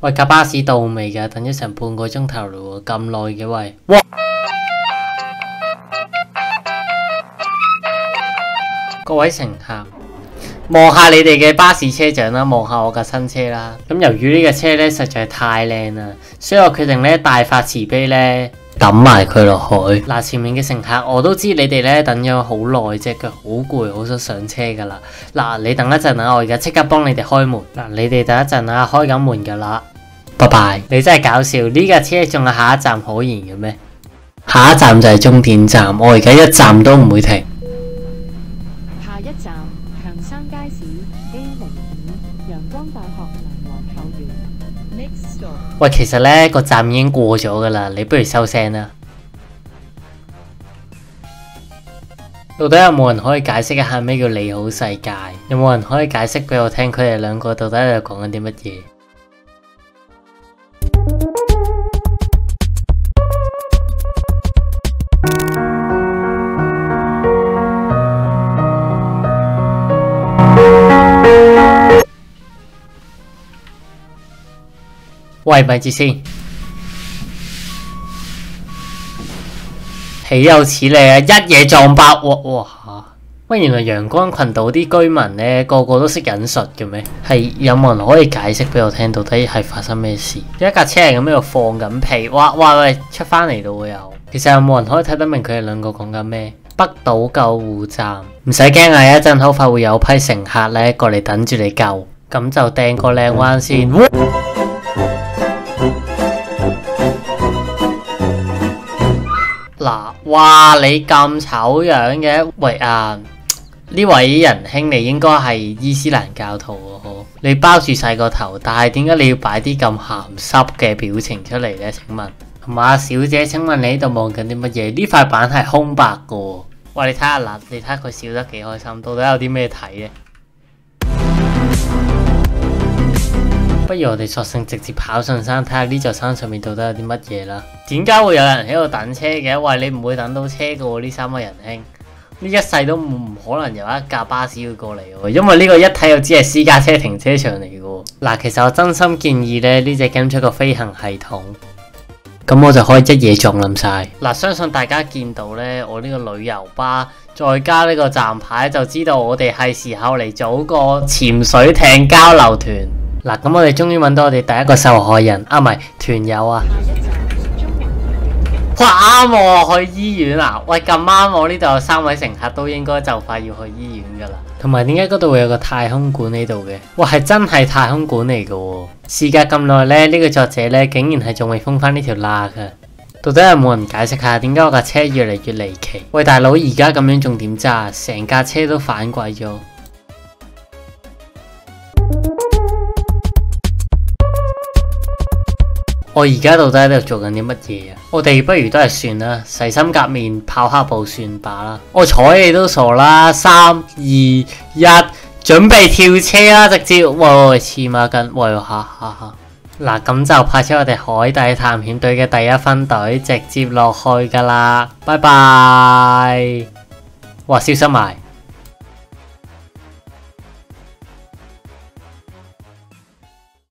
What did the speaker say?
喂，架巴士到未㗎？等咗成半個鐘頭嘞喎，咁耐嘅喂！哇！各位乘客，望下你哋嘅巴士車長啦，望下我架新車啦。咁由於呢架車咧實在太靚啦，所以我決定咧大發慈悲咧抌埋佢落海。嗱，前面嘅乘客我都知你哋咧等咗好耐，隻腳好攰，好想上車噶啦。嗱，你等一陣啊，我而家即刻幫你哋開門。嗱，你哋等一陣啊，開緊門噶啦。拜拜！你真係搞笑，呢架車仲有下一站可言嘅咩？下一站就係終點站，我而家一站都唔會停。下一站強生街市 A05陽光大學南環校園 Next stop。喂，其實呢個站已經過咗噶啦，你不如收聲啦。到底有冇人可以解釋一下咩叫你好世界？有冇人可以解釋俾我聽，佢哋兩個到底喺度講緊啲乜嘢？喂，咪住先，豈有此理啊！一嘢撞爆，哇！喂，原來陽光群島啲居民呢個個都識忍術嘅咩？係有冇人可以解釋俾我聽，到底係發生咩事？有一架車係咁喺度放緊屁，哇！喂，出翻嚟咯又。其實有冇人可以睇得明佢哋兩個講緊咩？北島救護站，唔使驚啊！一陣好快會有批乘客呢過嚟等住你救，咁就掟個靚彎先。嗱，哇！你咁醜樣嘅，喂啊！呢位仁兄，你應該係伊斯蘭教徒喎，你包住晒個頭，但係點解你要擺啲咁鹹濕嘅表情出嚟呢？請問，同埋阿小姐，請問你喺度望緊啲乜嘢？呢塊板係空白嘅喎。喂，你睇下嗱，你睇下佢笑得幾開心，到底有啲咩睇呢？不如我哋索性直接跑上山，睇下呢座山上面到底有啲乜嘢啦。點解會有人喺度等車嘅？喂，你唔會等到車嘅喎，呢三個仁兄，呢一世都唔可能有一架巴士要過嚟喎，因為呢個一睇就知係私家車停車場嚟嘅喎。嗱，其實我真心建議咧，呢隻 game 出個飛行系統，咁我就可以一嘢撞冧晒。嗱，相信大家見到咧，我呢個旅遊巴再加呢個站牌，就知道我哋係時候嚟組個潛水艇交流團。嗱，咁我哋終於揾到我哋第一個受害人，唔係團友啊！哇，啱喎，去醫院啊！喂，咁啱我呢度有3位乘客都應該就快要去醫院噶啦。同埋點解嗰度會有個太空館呢度嘅？哇，係真係太空館嚟噶喎！事隔咁耐咧，呢個作者咧竟然係仲未封翻呢條罅噶。到底有冇人解釋下點解我架車越嚟越離奇？喂，大佬，而家咁樣仲點揸？成架車都反鬼咗。我而家到底喺度做緊啲乜嘢啊？我哋不如都係算啦，洗心革面跑下步算罷啦。我睬你都傻啦！3、2、1，準備跳車啦！直接，喂，黐孖筋，喂，嚇！嗱，咁就派出我哋海底探險隊嘅第一分隊，直接落去噶啦，拜拜！哇，消失埋。